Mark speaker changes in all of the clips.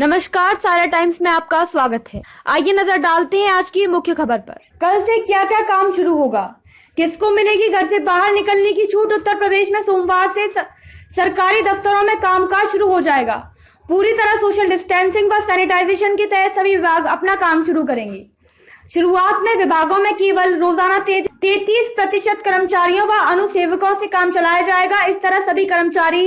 Speaker 1: नमस्कार, सारा टाइम्स में आपका स्वागत है। आइए नजर डालते हैं आज की मुख्य खबर पर। कल से क्या क्या काम शुरू होगा, किसको मिलेगी घर से बाहर निकलने की छूट। उत्तर प्रदेश में सोमवार से सरकारी दफ्तरों में कामकाज शुरू हो जाएगा। पूरी तरह सोशल डिस्टेंसिंग व सैनिटाइजेशन के तहत सभी विभाग अपना काम शुरू करेंगे। शुरुआत में विभागों में केवल रोजाना 33% कर्मचारियों व अनुसेवकों से काम चलाया जाएगा। इस तरह सभी कर्मचारी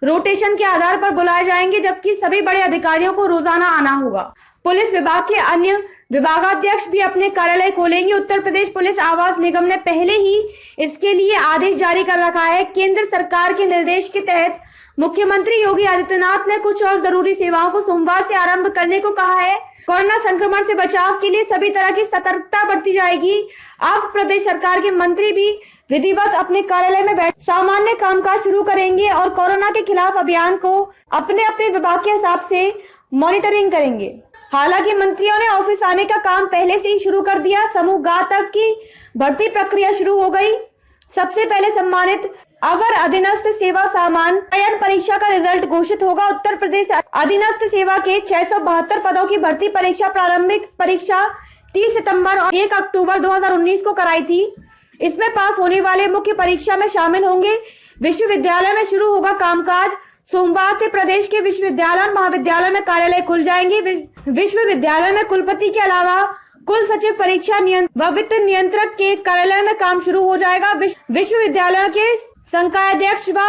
Speaker 1: रोटेशन के आधार पर बुलाए जाएंगे, जबकि सभी बड़े अधिकारियों को रोजाना आना होगा। पुलिस विभाग के अन्य विभागाध्यक्ष भी अपने कार्यालय खोलेंगे। उत्तर प्रदेश पुलिस आवास निगम ने पहले ही इसके लिए आदेश जारी कर रखा है। केंद्र सरकार के निर्देश के तहत मुख्यमंत्री योगी आदित्यनाथ ने कुछ और जरूरी सेवाओं को सोमवार से आरंभ करने को कहा है। कोरोना संक्रमण से बचाव के लिए सभी तरह की सतर्कता बरती जाएगी। अब प्रदेश सरकार के मंत्री भी विधिवत अपने कार्यालय में बैठ सामान्य कामकाज शुरू करेंगे और कोरोना के खिलाफ अभियान को अपने अपने विभाग के हिसाब से मॉनिटरिंग करेंगे। हालांकि मंत्रियों ने ऑफिस आने का काम पहले से ही शुरू कर दिया। समूह गा तक की भर्ती प्रक्रिया शुरू हो गई। सबसे पहले सम्मानित अगर अधीनस्थ सेवा सामान्य चयन परीक्षा का रिजल्ट घोषित होगा। उत्तर प्रदेश अधीनस्थ सेवा के 672 पदों की भर्ती परीक्षा प्रारंभिक परीक्षा 30 सितंबर और 1 अक्टूबर 2019 को कराई थी। इसमें पास होने वाले मुख्य परीक्षा में शामिल होंगे। विश्वविद्यालय में शुरू होगा कामकाज। सोमवार से प्रदेश के विश्वविद्यालय और महाविद्यालय में कार्यालय खुल जाएंगे। विश्वविद्यालय में कुलपति के अलावा कुल सचिव, परीक्षा व वित्त नियंत्रक के कार्यालय में काम शुरू हो जाएगा। विश्वविद्यालय के संकायाध्यक्ष व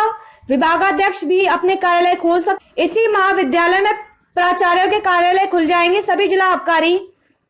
Speaker 1: विभागाध्यक्ष भी अपने कार्यालय खोल सकते। इसी महाविद्यालय में प्राचार्यों के कार्यालय खुल जाएंगे। सभी जिला आबकारी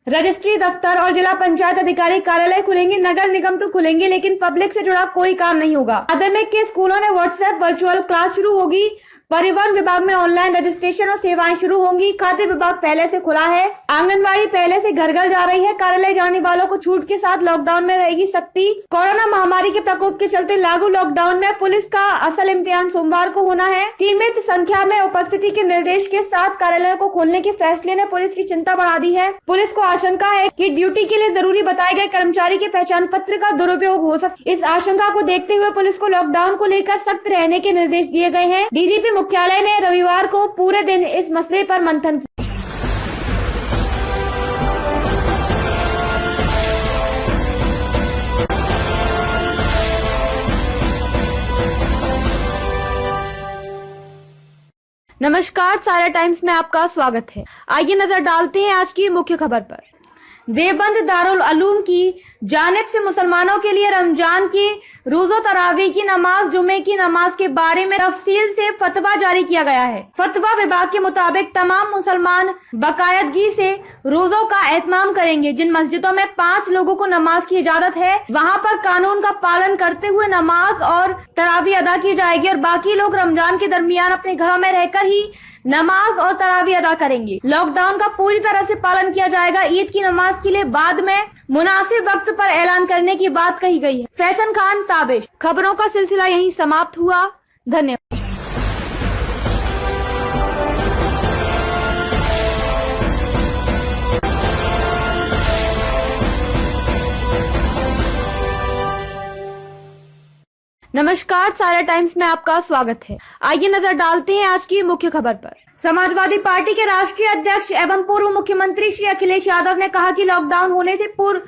Speaker 1: रजिस्ट्री दफ्तर और जिला पंचायत अधिकारी कार्यालय खुलेंगे। नगर निगम तो खुलेंगे, लेकिन पब्लिक से जुड़ा कोई काम नहीं होगा। माध्यमिक के स्कूलों में व्हाट्सएप वर्चुअल क्लास शुरू होगी। परिवहन विभाग में ऑनलाइन रजिस्ट्रेशन और सेवाएं शुरू होंगी। खाद्य विभाग पहले से खुला है। आंगनबाड़ी पहले से घर घर जा रही है। कार्यालय जाने वालों को छूट के साथ लॉकडाउन में रहेगी सख्ती। कोरोना महामारी के प्रकोप के चलते लागू लॉकडाउन में पुलिस का असल इम्तिहान सोमवार को होना है। सीमित संख्या में उपस्थिति के निर्देश के साथ कार्यालयों को खोलने के फैसले ने पुलिस की चिंता बढ़ा दी है। पुलिस को आशंका है कि ड्यूटी के लिए जरूरी बताए गए कर्मचारी के पहचान पत्र का दुरुपयोग हो सकता है। इस आशंका को देखते हुए पुलिस को लॉकडाउन को लेकर सख्त रहने के निर्देश दिए गए हैं। डीजीपी मुख्यालय ने रविवार को पूरे दिन इस मसले पर मंथन किया। नमस्कार, सारा टाइम्स में आपका स्वागत है। आइए नजर डालते हैं आज की मुख्य खबर पर। देवबंद दारुल उलूम की जानिब से मुसलमानों के लिए रमजान की रोज़ो तरावी की नमाज, जुमे की नमाज के बारे में तफसील से फतवा जारी किया गया है। फतवा विभाग के मुताबिक तमाम मुसलमान बाकायदगी से रोज़ों का एहतमाम करेंगे। जिन मस्जिदों में 5 लोगों को नमाज की इजाजत है, वहाँ पर कानून का पालन करते हुए नमाज और तरावी अदा की जाएगी और बाकी लोग रमजान के दरमियान अपने घरों में रहकर ही नमाज और तरावी अदा करेंगे। लॉकडाउन का पूरी तरह से पालन किया जाएगा। ईद की नमाज के लिए बाद में मुनासिब वक्त पर ऐलान करने की बात कही गई है। फैशन खान ताबिश। खबरों का सिलसिला यहीं समाप्त हुआ। धन्यवाद। नमस्कार, सारा टाइम्स में आपका स्वागत है। आइए नजर डालते हैं आज की मुख्य खबर पर। समाजवादी पार्टी के राष्ट्रीय अध्यक्ष एवं पूर्व मुख्यमंत्री श्री अखिलेश यादव ने कहा कि लॉकडाउन होने से पूर्व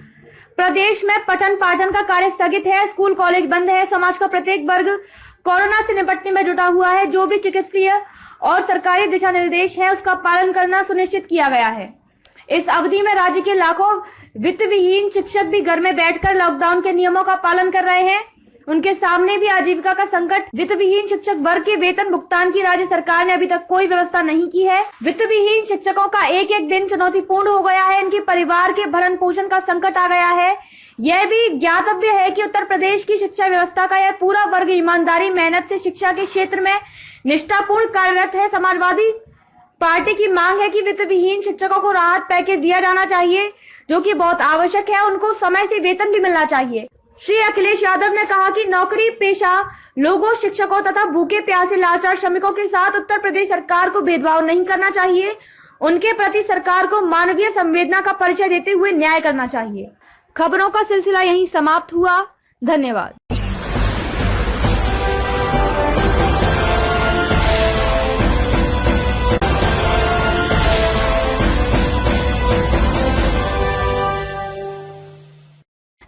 Speaker 1: प्रदेश में पठन पाठन का कार्य स्थगित है। स्कूल कॉलेज बंद है। समाज का प्रत्येक वर्ग कोरोना से निपटने में जुटा हुआ है। जो भी चिकित्सीय और सरकारी दिशा निर्देश है, उसका पालन करना सुनिश्चित किया गया है। इस अवधि में राज्य के लाखों वित्त विहीन शिक्षक भी घर में बैठकर लॉकडाउन के नियमों का पालन कर रहे हैं। उनके सामने भी आजीविका का संकट। वित्त विहीन शिक्षक वर्ग के वेतन भुगतान की राज्य सरकार ने अभी तक कोई व्यवस्था नहीं की है। वित्त विहीन शिक्षकों का एक एक दिन चुनौतीपूर्ण हो गया है। इनके परिवार के भरण पोषण का संकट आ गया है। यह भी ज्ञातव्य है कि उत्तर प्रदेश की शिक्षा व्यवस्था का यह पूरा वर्ग ईमानदारी मेहनत से शिक्षा के क्षेत्र में निष्ठापूर्ण कार्यरत है। समाजवादी पार्टी की मांग है कि वित्त विहीन शिक्षकों को राहत पैकेज दिया जाना चाहिए, जो कि बहुत आवश्यक है। उनको समय से वेतन भी मिलना चाहिए। श्री अखिलेश यादव ने कहा कि नौकरी पेशा लोगों, शिक्षकों तथा भूखे प्यासे लाचार श्रमिकों के साथ उत्तर प्रदेश सरकार को भेदभाव नहीं करना चाहिए। उनके प्रति सरकार को मानवीय संवेदना का परिचय देते हुए न्याय करना चाहिए। खबरों का सिलसिला यहीं समाप्त हुआ। धन्यवाद।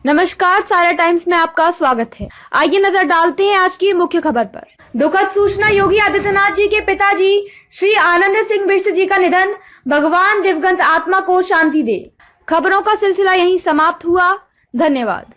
Speaker 1: नमस्कार, सारा टाइम्स में आपका स्वागत है। आइए नजर डालते हैं आज की मुख्य खबर पर। दुखद सूचना, योगी आदित्यनाथ जी के पिताजी श्री आनंद सिंह बिष्ट जी का निधन। भगवान दिवंगत आत्मा को शांति दे। खबरों का सिलसिला यहीं समाप्त हुआ। धन्यवाद।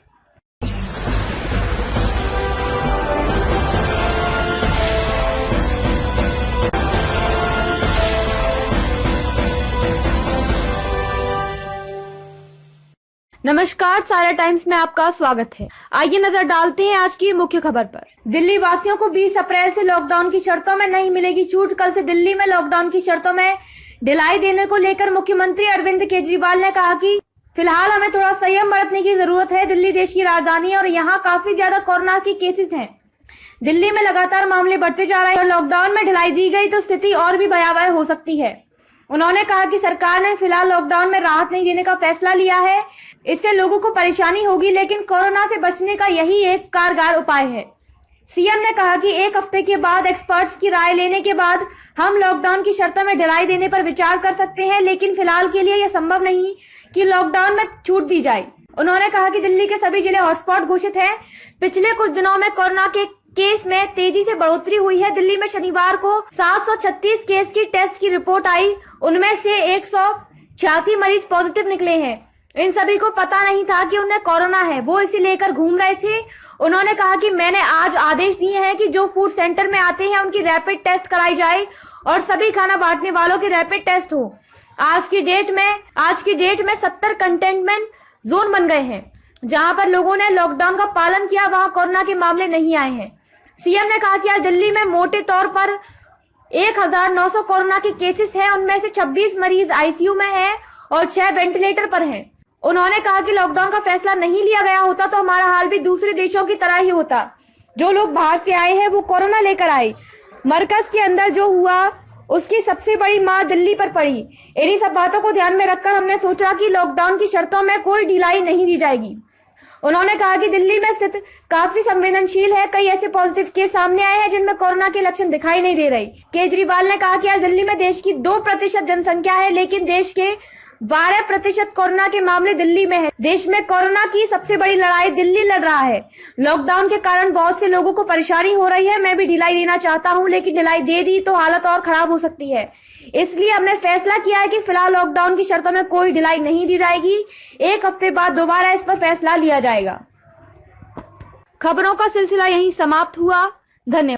Speaker 1: नमस्कार, सारा टाइम्स में आपका स्वागत है। आइए नजर डालते हैं आज की मुख्य खबर पर। दिल्ली वासियों को 20 अप्रैल से लॉकडाउन की शर्तों में नहीं मिलेगी छूट। कल से दिल्ली में लॉकडाउन की शर्तों में ढिलाई देने को लेकर मुख्यमंत्री अरविंद केजरीवाल ने कहा कि फिलहाल हमें थोड़ा संयम बरतने की जरूरत है। दिल्ली देश की राजधानी है और यहाँ काफी ज्यादा कोरोना के केसेस हैं। दिल्ली में लगातार मामले बढ़ते जा रहे हैं। लॉकडाउन में ढिलाई दी गई तो स्थिति और भी भयावह हो सकती है। उन्होंने कहा कि सरकार ने फिलहाल लॉकडाउन में राहत नहीं देने का फैसला लिया है। इससे लोगों को परेशानी होगी, लेकिन कोरोना से बचने का यही एक कारगर उपाय है। सीएम ने कहा कि एक हफ्ते के बाद एक्सपर्ट्स की राय लेने के बाद हम लॉकडाउन की शर्तों में ढिलाई देने पर विचार कर सकते हैं, लेकिन फिलहाल के लिए यह संभव नहीं कि लॉकडाउन में छूट दी जाए। उन्होंने कहा कि दिल्ली के सभी जिले हॉटस्पॉट घोषित हैं। पिछले कुछ दिनों में कोरोना के केस में तेजी से बढ़ोतरी हुई है। दिल्ली में शनिवार को 736 केस की टेस्ट की रिपोर्ट आई। उनमें से 186 मरीज पॉजिटिव निकले हैं। इन सभी को पता नहीं था कि उन्हें कोरोना है, वो इसे लेकर घूम रहे थे। उन्होंने कहा कि मैंने आज आदेश दिए हैं कि जो फूड सेंटर में आते हैं उनकी रैपिड टेस्ट कराई जाए और सभी खाना बांटने वालों की रैपिड टेस्ट हो। आज की डेट में 70 कंटेनमेंट जोन बन गए हैं। जहां पर लोगों ने लॉकडाउन का पालन किया, वहां कोरोना के मामले नहीं आए हैं। सीएम ने कहा कि आज दिल्ली में मोटे तौर पर 1900 कोरोना के केसेस हैं। उनमें से 26 मरीज आईसीयू में हैं और 6 वेंटिलेटर पर हैं। उन्होंने कहा कि लॉकडाउन का फैसला नहीं लिया गया होता तो हमारा हाल भी दूसरे देशों की तरह ही होता। जो लोग बाहर से आए हैं वो कोरोना लेकर आए। मरकज के अंदर जो हुआ उसकी सबसे बड़ी मार दिल्ली पर पड़ी। इन्हीं सब बातों को ध्यान में रखकर हमने सोचा कि लॉकडाउन की शर्तों में कोई ढिलाई नहीं दी जाएगी। उन्होंने कहा कि दिल्ली में स्थिति काफी संवेदनशील है। कई ऐसे पॉजिटिव केस सामने आए हैं जिनमें कोरोना के लक्षण दिखाई नहीं दे रहे। केजरीवाल ने कहा कि आज दिल्ली में देश की 2% जनसंख्या है, लेकिन देश के 12% कोरोना के मामले दिल्ली में है। देश में कोरोना की सबसे बड़ी लड़ाई दिल्ली लड़ रहा है। लॉकडाउन के कारण बहुत से लोगों को परेशानी हो रही है। मैं भी ढिलाई देना चाहता हूं, लेकिन ढिलाई दे दी तो हालत और खराब हो सकती है। इसलिए हमने फैसला किया है कि फिलहाल लॉकडाउन की शर्तों में कोई ढिलाई नहीं दी जाएगी। एक हफ्ते बाद दोबारा इस पर फैसला लिया जाएगा। खबरों का सिलसिला यहीं समाप्त हुआ। धन्यवाद।